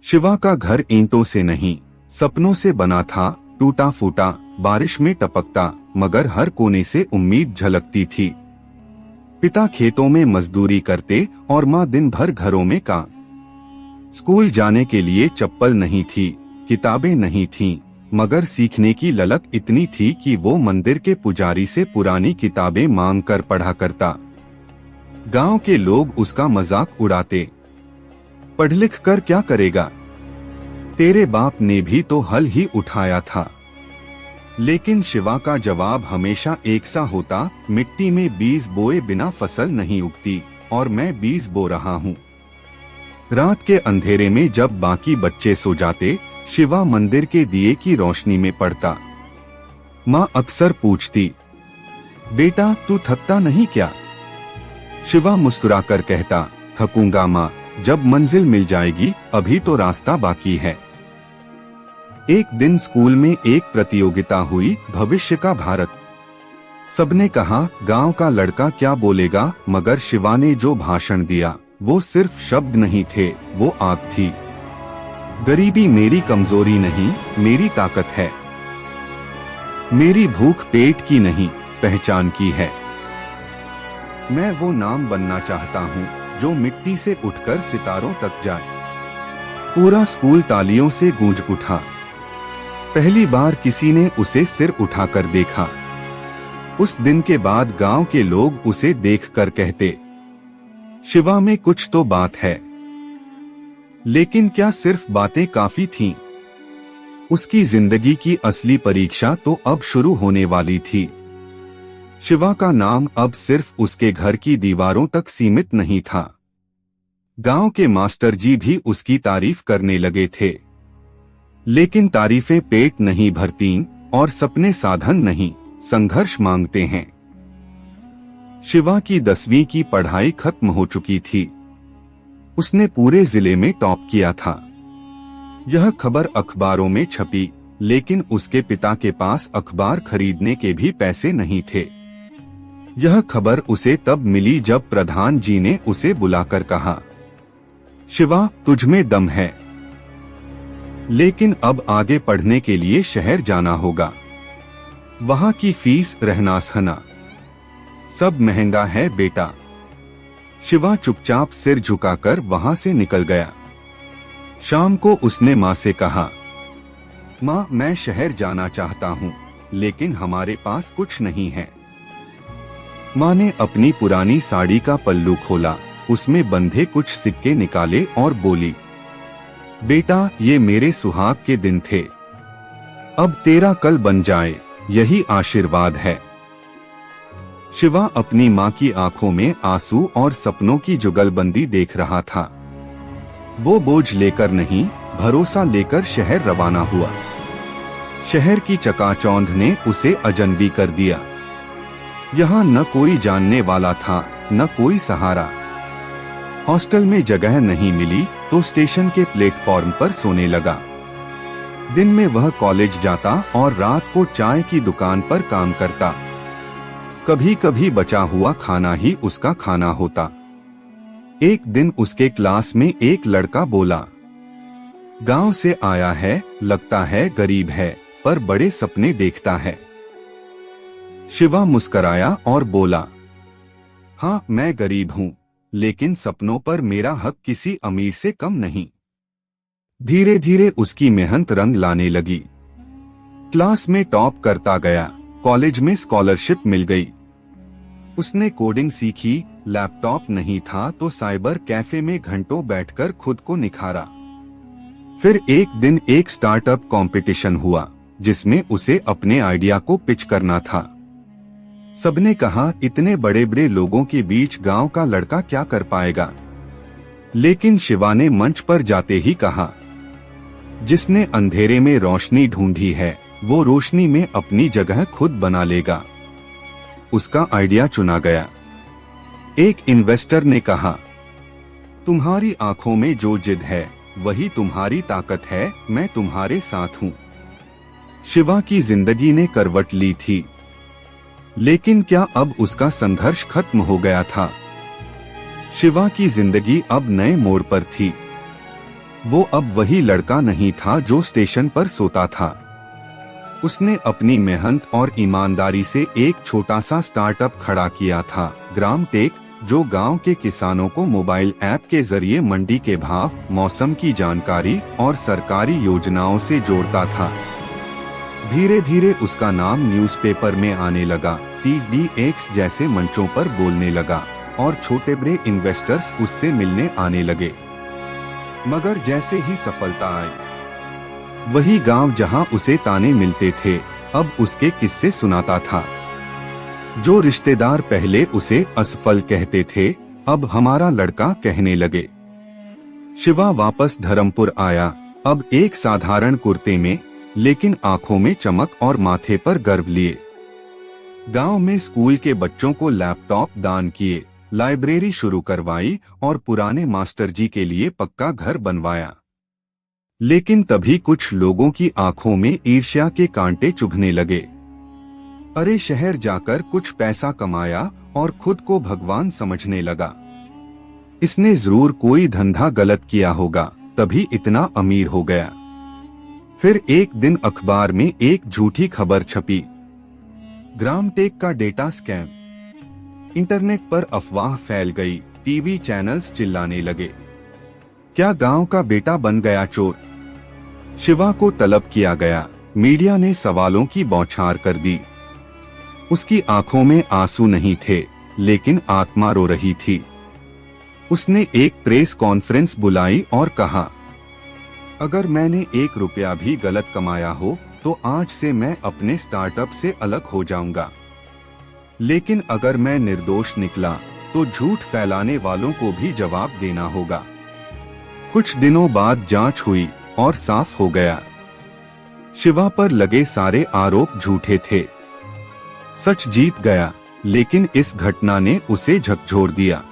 शिवा का घर ईंटों से नहीं, सपनों से बना था, टूटा फूटा, बारिश में टपकता, मगर हर कोने से उम्मीद झलकती थी। पिता खेतों में मजदूरी करते और माँ दिन भर घरों में काम। स्कूल जाने के लिए चप्पल नहीं थी, किताबें नहीं थीं, मगर सीखने की ललक इतनी थी कि वो मंदिर के पुजारी से पुरानी किताबें मांग कर पढ़ा करता। गांव के लोग उसका मजाक उड़ाते, पढ़ लिख कर क्या करेगा, तेरे बाप ने भी तो हल ही उठाया था। लेकिन शिवा का जवाब हमेशा एक सा होता, मिट्टी में बीज बोए बिना फसल नहीं उगती, और मैं बीज बो रहा हूँ। रात के अंधेरे में जब बाकी बच्चे सो जाते, शिवा मंदिर के दिए की रोशनी में पढ़ता। माँ अक्सर पूछती, बेटा तू थकता नहीं क्या? शिवा मुस्कुराकर कहता, थकूंगा माँ, जब मंजिल मिल जाएगी, अभी तो रास्ता बाकी है। एक दिन स्कूल में एक प्रतियोगिता हुई, भविष्य का भारत। सबने कहा गांव का लड़का क्या बोलेगा, मगर शिवा ने जो भाषण दिया वो सिर्फ शब्द नहीं थे, वो आग थी। गरीबी मेरी कमजोरी नहीं, मेरी ताकत है। मेरी भूख पेट की नहीं, पहचान की है। मैं वो नाम बनना चाहता हूँ जो मिट्टी से उठकर सितारों तक जाए। पूरा स्कूल तालियों से गूंज उठा। पहली बार किसी ने उसे सिर उठाकर देखा। उस दिन के बाद गांव के लोग उसे देखकर कहते, शिवा में कुछ तो बात है। लेकिन क्या सिर्फ बातें काफी थीं? उसकी जिंदगी की असली परीक्षा तो अब शुरू होने वाली थी। शिवा का नाम अब सिर्फ उसके घर की दीवारों तक सीमित नहीं था। गांव के मास्टर जी भी उसकी तारीफ करने लगे थे। लेकिन तारीफें पेट नहीं भरतीं, और सपने साधन नहीं, संघर्ष मांगते हैं। शिवा की 10वीं की पढ़ाई खत्म हो चुकी थी। उसने पूरे जिले में टॉप किया था। यह खबर अखबारों में छपी, लेकिन उसके पिता के पास अखबार खरीदने के भी पैसे नहीं थे। यह खबर उसे तब मिली जब प्रधान जी ने उसे बुलाकर कहा, शिवा तुझ में दम है, लेकिन अब आगे पढ़ने के लिए शहर जाना होगा। वहां की फीस, रहना सहना सब महंगा है बेटा। शिवा चुपचाप सिर झुकाकर वहां से निकल गया। शाम को उसने माँ से कहा, माँ मैं शहर जाना चाहता हूँ, लेकिन हमारे पास कुछ नहीं है। माँ ने अपनी पुरानी साड़ी का पल्लू खोला, उसमें बंधे कुछ सिक्के निकाले और बोली, बेटा ये मेरे सुहाग के दिन थे, अब तेरा कल बन जाए, यही आशीर्वाद है। शिवा अपनी माँ की आंखों में आंसू और सपनों की जुगलबंदी देख रहा था। वो बोझ लेकर नहीं, भरोसा लेकर शहर रवाना हुआ। शहर की चकाचौंध ने उसे अजनबी कर दिया। यहाँ न कोई जानने वाला था, न कोई सहारा। हॉस्टल में जगह नहीं मिली तो स्टेशन के प्लेटफॉर्म पर सोने लगा। दिन में वह कॉलेज जाता और रात को चाय की दुकान पर काम करता। कभी कभी बचा हुआ खाना ही उसका खाना होता। एक दिन उसके क्लास में एक लड़का बोला, गांव से आया है, लगता है गरीब है, पर बड़े सपने देखता है। शिवा मुस्कराया और बोला, हाँ मैं गरीब हूँ, लेकिन सपनों पर मेरा हक किसी अमीर से कम नहीं। धीरे धीरे उसकी मेहनत रंग लाने लगी। क्लास में टॉप करता गया, कॉलेज में स्कॉलरशिप मिल गई। उसने कोडिंग सीखी, लैपटॉप नहीं था तो साइबर कैफे में घंटों बैठकर खुद को निखारा। फिर एक दिन एक स्टार्टअप कंपटीशन हुआ, जिसमें उसे अपने आइडिया को पिच करना था। सबने कहा इतने बड़े बड़े लोगों के बीच गांव का लड़का क्या कर पाएगा, लेकिन शिवा ने मंच पर जाते ही कहा, जिसने अंधेरे में रोशनी ढूंढी है, वो रोशनी में अपनी जगह खुद बना लेगा। उसका आइडिया चुना गया। एक इन्वेस्टर ने कहा, तुम्हारी आंखों में जो जिद है वही तुम्हारी ताकत है, मैं तुम्हारे साथ हूँ। शिवा की जिंदगी ने करवट ली थी, लेकिन क्या अब उसका संघर्ष खत्म हो गया था? शिवा की जिंदगी अब नए मोड़ पर थी। वो अब वही लड़का नहीं था जो स्टेशन पर सोता था। उसने अपनी मेहनत और ईमानदारी से एक छोटा सा स्टार्टअप खड़ा किया था, ग्राम टेक, जो गांव के किसानों को मोबाइल ऐप के जरिए मंडी के भाव, मौसम की जानकारी और सरकारी योजनाओं से जोड़ता था। धीरे धीरे उसका नाम न्यूज़पेपर में आने लगा, TDX जैसे मंचों पर बोलने लगा और छोटे बड़े इन्वेस्टर्स उससे मिलने आने लगे। मगर जैसे ही सफलता आई, वही गांव जहां उसे ताने मिलते थे, अब उसके किस्से सुनाता था। जो रिश्तेदार पहले उसे असफल कहते थे, अब हमारा लड़का कहने लगे। शिवा वापस धर्मपुर आया, अब एक साधारण कुर्ते में, लेकिन आंखों में चमक और माथे पर गर्व लिए। गांव में स्कूल के बच्चों को लैपटॉप दान किए, लाइब्रेरी शुरू करवाई और पुराने मास्टर जी के लिए पक्का घर बनवाया। लेकिन तभी कुछ लोगों की आंखों में ईर्ष्या के कांटे चुभने लगे। अरे शहर जाकर कुछ पैसा कमाया और खुद को भगवान समझने लगा। इसने जरूर कोई धंधा गलत किया होगा, तभी इतना अमीर हो गया। फिर एक दिन अखबार में एक झूठी खबर छपी, ग्राम टेक का डेटा स्कैम। इंटरनेट पर अफवाह फैल गई, टीवी चैनल्स चिल्लाने लगे, क्या गांव का बेटा बन गया चोर। शिवा को तलब किया गया, मीडिया ने सवालों की बौछार कर दी। उसकी आंखों में आंसू नहीं थे, लेकिन आत्मा रो रही थी। उसने एक प्रेस कॉन्फ्रेंस बुलाई और कहा, अगर मैंने 1 रुपया भी गलत कमाया हो तो आज से मैं अपने स्टार्टअप से अलग हो जाऊंगा। लेकिन अगर मैं निर्दोष निकला तो झूठ फैलाने वालों को भी जवाब देना होगा। कुछ दिनों बाद जांच हुई और साफ हो गया, शिवा पर लगे सारे आरोप झूठे थे। सच जीत गया, लेकिन इस घटना ने उसे झकझोर दिया।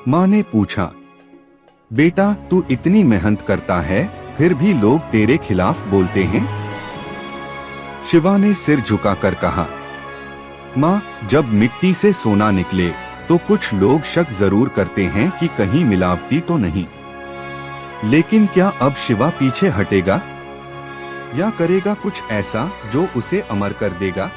माँ ने पूछा, बेटा तू इतनी मेहनत करता है, फिर भी लोग तेरे खिलाफ बोलते हैं। शिवा ने सिर झुकाकर कहा, माँ, जब मिट्टी से सोना निकले तो कुछ लोग शक जरूर करते हैं कि कहीं मिलावटी तो नहीं। लेकिन क्या अब शिवा पीछे हटेगा या करेगा कुछ ऐसा जो उसे अमर कर देगा?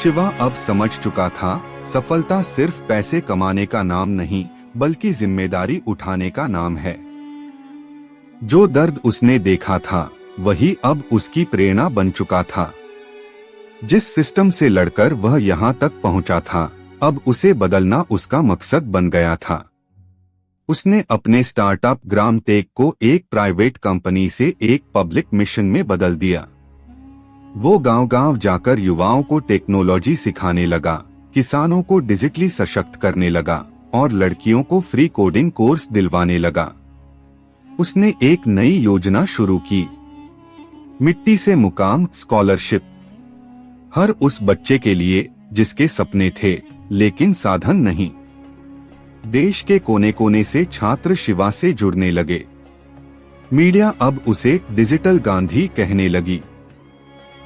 शिवा अब समझ चुका था, सफलता सिर्फ पैसे कमाने का नाम नहीं, बल्कि जिम्मेदारी उठाने का नाम है। जो दर्द उसने देखा था, वही अब उसकी प्रेरणा बन चुका था। जिस सिस्टम से लड़कर वह यहाँ तक पहुंचा था, अब उसे बदलना उसका मकसद बन गया था। उसने अपने स्टार्टअप ग्राम टेक को एक प्राइवेट कंपनी से एक पब्लिक मिशन में बदल दिया। वो गांव-गांव जाकर युवाओं को टेक्नोलॉजी सिखाने लगा, किसानों को डिजिटली सशक्त करने लगा और लड़कियों को फ्री कोडिंग कोर्स दिलवाने लगा। उसने एक नई योजना शुरू की, मिट्टी से मुकाम स्कॉलरशिप। हर उस बच्चे के लिए जिसके सपने थे लेकिन साधन नहीं। देश के कोने कोने से छात्र शिवा से जुड़ने लगे। मीडिया अब उसे डिजिटल गांधी कहने लगी।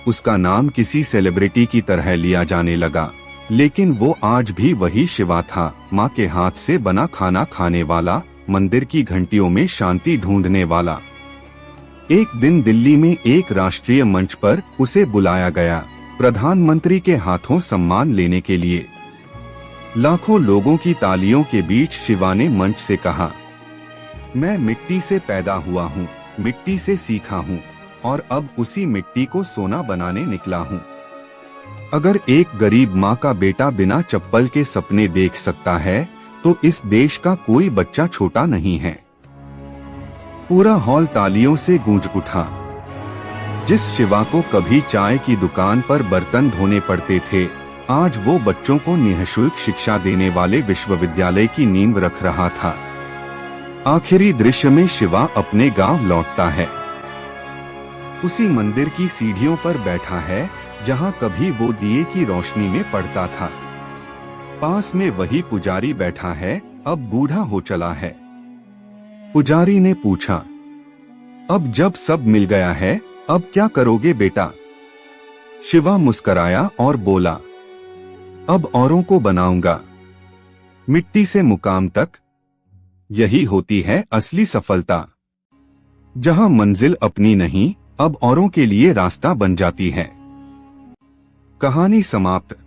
उसका नाम किसी सेलिब्रिटी की तरह लिया जाने लगा, लेकिन वो आज भी वही शिवा था, माँ के हाथ से बना खाना खाने वाला, मंदिर की घंटियों में शांति ढूंढने वाला। एक दिन दिल्ली में एक राष्ट्रीय मंच पर उसे बुलाया गया, प्रधानमंत्री के हाथों सम्मान लेने के लिए। लाखों लोगों की तालियों के बीच शिवा ने मंच से कहा, मैं मिट्टी से पैदा हुआ हूँ, मिट्टी से सीखा हूँ और अब उसी मिट्टी को सोना बनाने निकला हूँ। अगर एक गरीब माँ का बेटा बिना चप्पल के सपने देख सकता है, तो इस देश का कोई बच्चा छोटा नहीं है। पूरा हॉल तालियों से गूंज उठा। जिस शिवा को कभी चाय की दुकान पर बर्तन धोने पड़ते थे, आज वो बच्चों को निःशुल्क शिक्षा देने वाले विश्वविद्यालय की नींव रख रहा था। आखिरी दृश्य में शिवा अपने गांव लौटता है। उसी मंदिर की सीढ़ियों पर बैठा है जहां कभी वो दिए की रोशनी में पढ़ता था। पास में वही पुजारी बैठा है, अब बूढ़ा हो चला है। पुजारी ने पूछा, अब जब सब मिल गया है, अब क्या करोगे बेटा? शिवा मुस्कराया और बोला, अब औरों को बनाऊंगा, मिट्टी से मुकाम तक। यही होती है असली सफलता। जहां मंजिल अपनी नहीं, अब औरों के लिए रास्ता बन जाती है। कहानी समाप्त।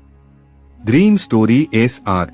Dream story SR